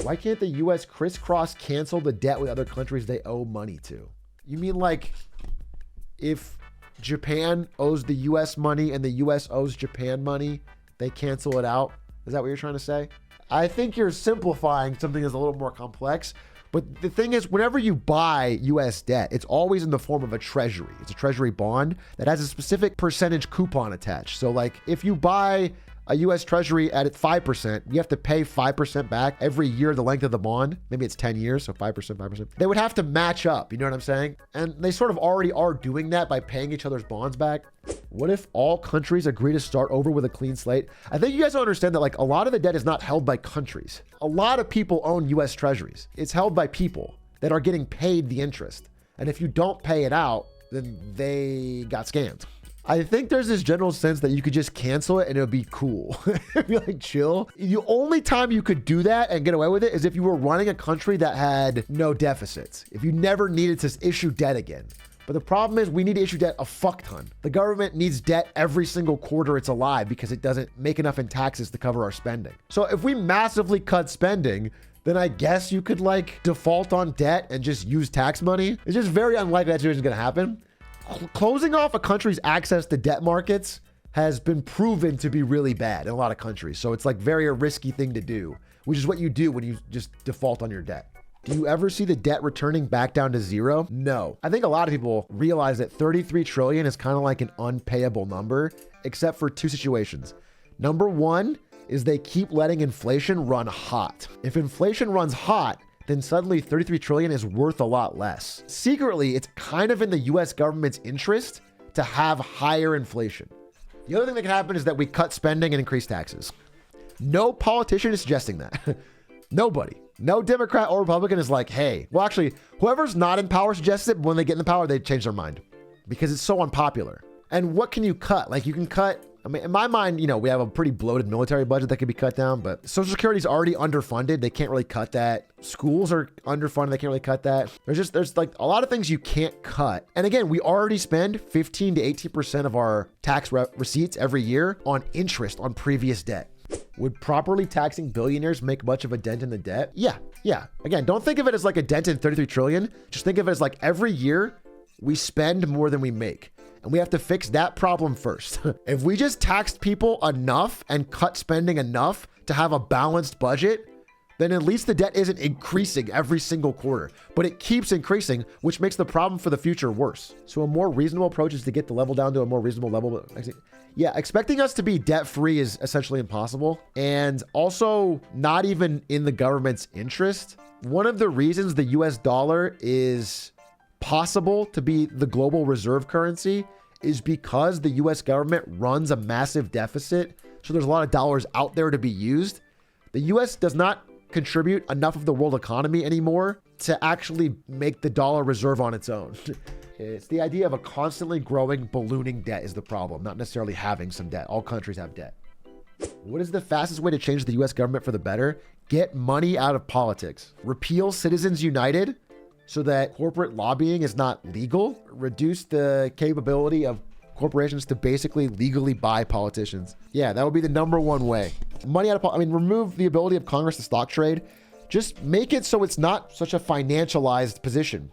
Why can't the US crisscross cancel the debt with other countries they owe money to? You mean like if Japan owes the US money and the US owes Japan money, they cancel it out? Is that what you're trying to say? I think you're simplifying something that's a little more complex. But the thing is, whenever you buy US debt, it's always in the form of a treasury. It's a treasury bond that has a specific percentage coupon attached. So like if you buy a US treasury at 5%, you have to pay 5% back every year the length of the bond. Maybe it's 10 years, so 5%, 5%. They would have to match up, you know what I'm saying? And they sort of already are doing that by paying each other's bonds back. What if all countries agree to start over with a clean slate? I think you guys don't understand that like a lot of the debt is not held by countries. A lot of people own US treasuries. It's held by people that are getting paid the interest. And if you don't pay it out, then they got scammed. I think there's this general sense that you could just cancel it and it would be cool. It'd be like chill. The only time you could do that and get away with it is if you were running a country that had no deficits. If you never needed to issue debt again. But the problem is we need to issue debt a fuck ton. The government needs debt every single quarter it's alive because it doesn't make enough in taxes to cover our spending. So if we massively cut spending, then I guess you could like default on debt and just use tax money. It's just very unlikely that situation is going to happen. Closing off a country's access to debt markets has been proven to be really bad in a lot of countries. So it's like very a risky thing to do, which is what you do when you just default on your debt. Do you ever see the debt returning back down to zero? No. I think a lot of people realize that 33 trillion is kind of like an unpayable number, except for two situations. Number one is they keep letting inflation run hot. If inflation runs hot, then suddenly 33 trillion is worth a lot less. Secretly, it's kind of in the US government's interest to have higher inflation. The other thing that can happen is that we cut spending and increase taxes. No politician is suggesting that. Nobody. No Democrat or Republican is like, hey, well, actually, whoever's not in power suggests it, but when they get in the power, they change their mind because it's so unpopular. And what can you cut? Like you can cut, I mean, in my mind, you know, we have a pretty bloated military budget that can be cut down, but Social Security is already underfunded. They can't really cut that. Schools are underfunded. They can't really cut that. There's like a lot of things you can't cut. And again, we already spend 15 to 18% of our tax receipts every year on interest on previous debt. Would properly taxing billionaires make much of a dent in the debt? Yeah. Again, don't think of it as like a dent in 33 trillion. Just think of it as like every year we spend more than we make. And we have to fix that problem first. If we just taxed people enough and cut spending enough to have a balanced budget, then at least the debt isn't increasing every single quarter, but it keeps increasing, which makes the problem for the future worse. So a more reasonable approach is to get the level down to a more reasonable level. Yeah, expecting us to be debt-free is essentially impossible and also not even in the government's interest. One of the reasons the US dollar is possible to be the global reserve currency is because the US government runs a massive deficit. So there's a lot of dollars out there to be used. The US does not contribute enough of the world economy anymore to actually make the dollar reserve on its own. It's the idea of a constantly growing, ballooning debt is the problem, not necessarily having some debt. All countries have debt. What is the fastest way to change the US government for the better? Get money out of politics. Repeal Citizens United so that corporate lobbying is not legal. Reduce the capability of corporations to basically legally buy politicians. Yeah, that would be the number one way. Money out of, remove the ability of Congress to stock trade. Just make it so it's not such a financialized position.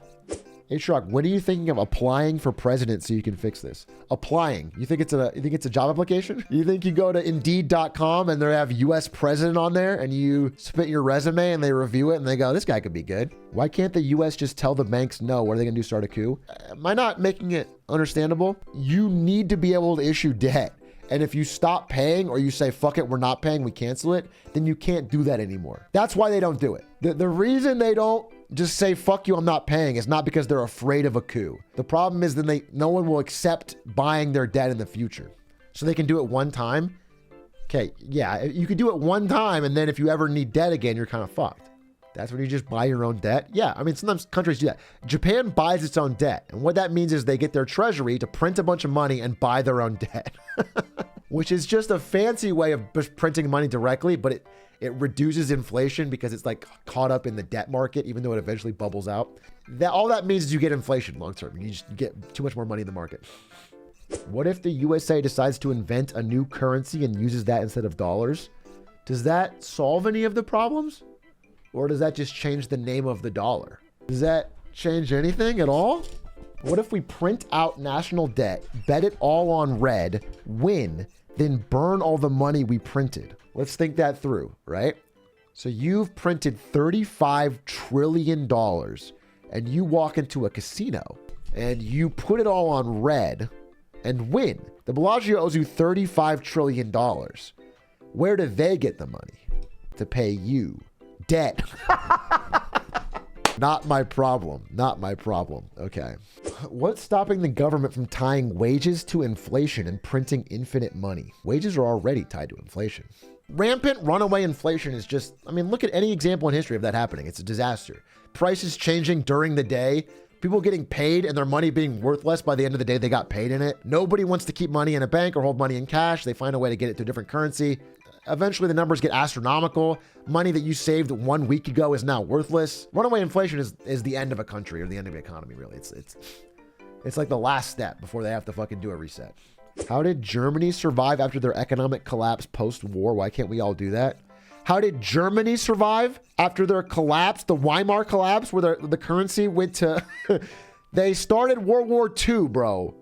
Hey, Shrug, when are you thinking of applying for president so you can fix this? Applying. You think it's a job application? You think you go to Indeed.com and they have US president on there and you submit your resume and they review it and they go, this guy could be good. Why can't the US just tell the banks no? What are they going to do? Start a coup? Am I not making it understandable? You need to be able to issue debt. And if you stop paying or you say, fuck it, we're not paying, we cancel it, then you can't do that anymore. That's why they don't do it. The reason they don't just say, fuck you, I'm not paying is not because they're afraid of a coup. The problem is then no one will accept buying their debt in the future. So they can do it one time. Okay, yeah, you can do it one time. And then if you ever need debt again, you're kind of fucked. That's when you just buy your own debt. Yeah, sometimes countries do that. Japan buys its own debt. And what that means is they get their treasury to print a bunch of money and buy their own debt. Which is just a fancy way of just printing money directly, but it reduces inflation because it's like caught up in the debt market, even though it eventually bubbles out. All that means is you get inflation long term. You just get too much more money in the market. What if the USA decides to invent a new currency and uses that instead of dollars? Does that solve any of the problems? Or does that just change the name of the dollar? Does that change anything at all? What if we print out national debt, bet it all on red, win, then burn all the money we printed? Let's think that through, right? So you've printed $35 trillion and you walk into a casino and you put it all on red and win. The Bellagio owes you $35 trillion. Where do they get the money to pay you? Debt. Not my problem. Not my problem. Okay. What's stopping the government from tying wages to inflation and printing infinite money? Wages are already tied to inflation. Rampant runaway inflation is just, I mean, look at any example in history of that happening. It's a disaster. Prices changing during the day, people getting paid and their money being worthless by the end of the day they got paid in it. Nobody wants to keep money in a bank or hold money in cash. They find a way to get it to a different currency. Eventually the numbers get astronomical. Money that you saved 1 week ago is now worthless. Runaway inflation is the end of a country or the end of the economy, really. It's like the last step before they have to fucking do a reset. How did Germany survive after their economic collapse post-war? Why can't we all do that? How did Germany survive after their collapse, the Weimar collapse, where the currency went to... They started World War II, bro.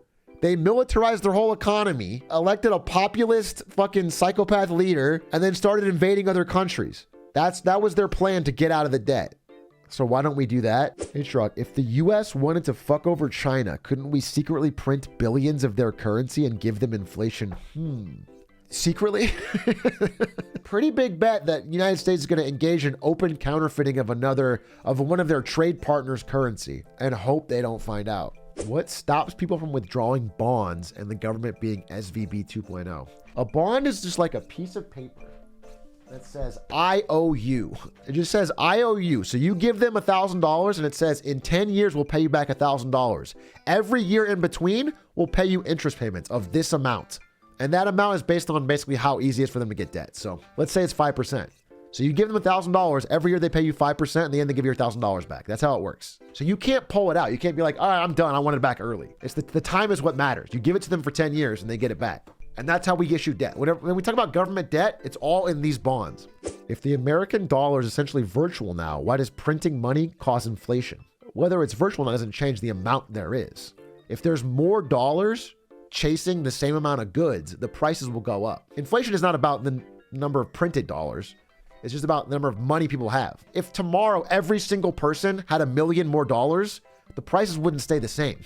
They militarized their whole economy, elected a populist fucking psychopath leader, and then started invading other countries. That was their plan to get out of the debt. So why don't we do that? Hey, Truck, if the US wanted to fuck over China, couldn't we secretly print billions of their currency and give them inflation? Secretly? Pretty big bet that the United States is going to engage in open counterfeiting of one of their trade partners' currency and hope they don't find out. What stops people from withdrawing bonds and the government being SVB 2.0? A bond is just like a piece of paper that says, I owe you. It just says, I owe you. So you give them $1,000 and it says, in 10 years, we'll pay you back $1,000. Every year in between, we'll pay you interest payments of this amount. And that amount is based on basically how easy it is for them to get debt. So let's say it's 5%. So you give them $1,000. Every year they pay you 5%. In the end, they give you your $1,000 back. That's how it works. So you can't pull it out. You can't be like, all right, I'm done. I want it back early. It's the time is what matters. You give it to them for 10 years and they get it back. And that's how we issue debt. When we talk about government debt, it's all in these bonds. If the American dollar is essentially virtual now, why does printing money cause inflation? Whether it's virtual doesn't change the amount there is. If there's more dollars chasing the same amount of goods, the prices will go up. Inflation is not about the number of printed dollars. It's just about the number of money people have. If tomorrow every single person had $1 million more dollars, the prices wouldn't stay the same.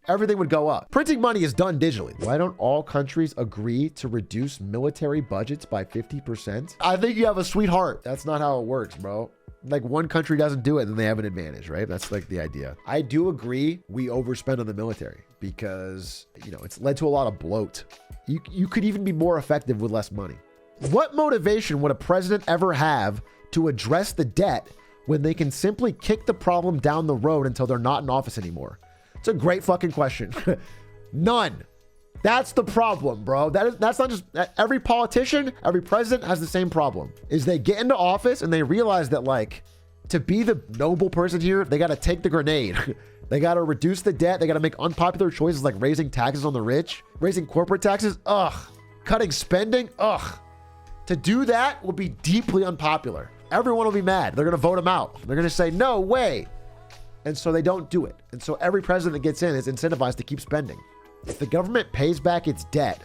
Everything would go up. Printing money is done digitally. Why don't all countries agree to reduce military budgets by 50%? I think you have a sweetheart. That's not how it works, bro. Like one country doesn't do it, then they have an advantage, right? That's like the idea. I do agree we overspend on the military because, it's led to a lot of bloat. You could even be more effective with less money. What motivation would a president ever have to address the debt when they can simply kick the problem down the road until they're not in office anymore? It's a great fucking question. None. That's the problem, bro. That's not just every politician, every president has the same problem. Is they get into office and they realize that to be the noble person here, they got to take the grenade. They got to reduce the debt. They got to make unpopular choices like raising taxes on the rich, raising corporate taxes. Ugh. Cutting spending. Ugh. To do that will be deeply unpopular. Everyone will be mad. They're going to vote him out. They're going to say, no way. And so they don't do it. And so every president that gets in is incentivized to keep spending. If the government pays back its debt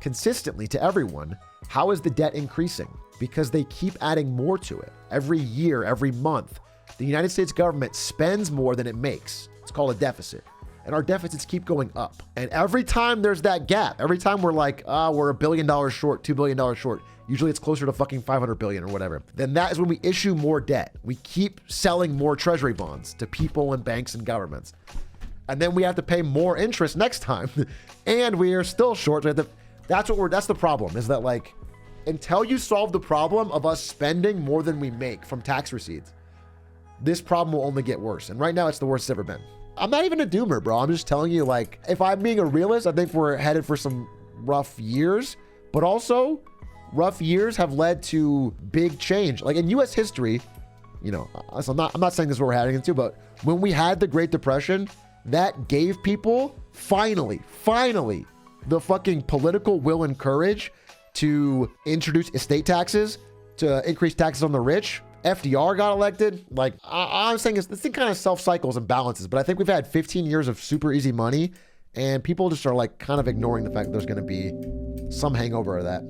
consistently to everyone, how is the debt increasing? Because they keep adding more to it. Every year, every month, the United States government spends more than it makes. It's called a deficit. And our deficits keep going up. And every time there's that gap, every time we're like, we're $1 billion short, $2 billion short, usually it's closer to fucking 500 billion or whatever, then that is when we issue more debt. We keep selling more treasury bonds to people and banks and governments. And then we have to pay more interest next time. And we are still short. So that's the problem, is that until you solve the problem of us spending more than we make from tax receipts, this problem will only get worse. And right now it's the worst it's ever been. I'm not even a doomer, bro. I'm just telling you, if I'm being a realist, I think we're headed for some rough years, but also rough years have led to big change. In U.S. history, so I'm not saying this is what we're heading into, but when we had the Great Depression, that gave people finally, the fucking political will and courage to introduce estate taxes, to increase taxes on the rich, FDR got elected. Like, I'm saying this thing kind of self-cycles and balances, but I think we've had 15 years of super easy money, and people just are like kind of ignoring the fact that there's going to be some hangover of that.